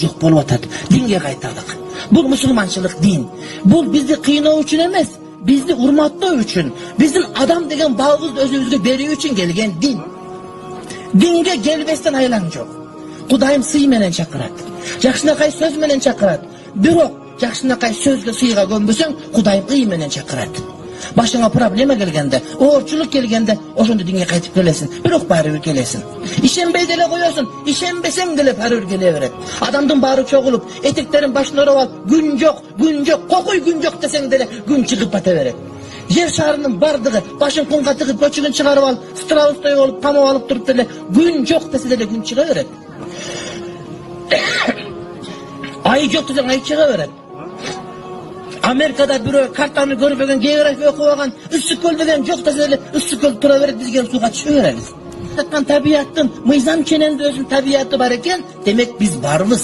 жок болуп атат. Динге кайталык. Бул мусулманчылык дин. Бул бизди кыйноо үчүн эмес, бизди урматтоо үчүн, биздин адам деген багыбызды өзүбүзгө берүү үчүн келген дин. Динге келбестен айлаң жок. Кудайым сый менен чакырат. Жакшынакай сөз менен чакырат. Бирок жакшынакай сөзгө сыйга көнбөсөң, Кудайым ый менен чакырат. Башыңа проблема келгенде, оорчулук келгенде, ошондо динге кайтып келесиң. Бирок баары бир келесиң. Ишенбей деле коесуң, ишенбесең деле баары бир келе берет. Адамдын баары чогулуп, этектерин башына ороп алып, күн жок, кокуй күн жок десең деле күн чыгып бата берет. Жер шарынын бардыгы башын кунга тыгып, көчүгүн чыгарып алып, страустой болуп, камап алып туруп деле күн жок десе деле күн чыга берет. Ай жок десең ай чыга берет. Америкада бирөө картаны көрбөгөн, география окубаган, ысык көл деген жок десе деле ысык көл тура берет, бизге сууга түшө беребиз. Табияттын мыйзам чененде өзүнүн табияты бар экен, демек биз барбыз.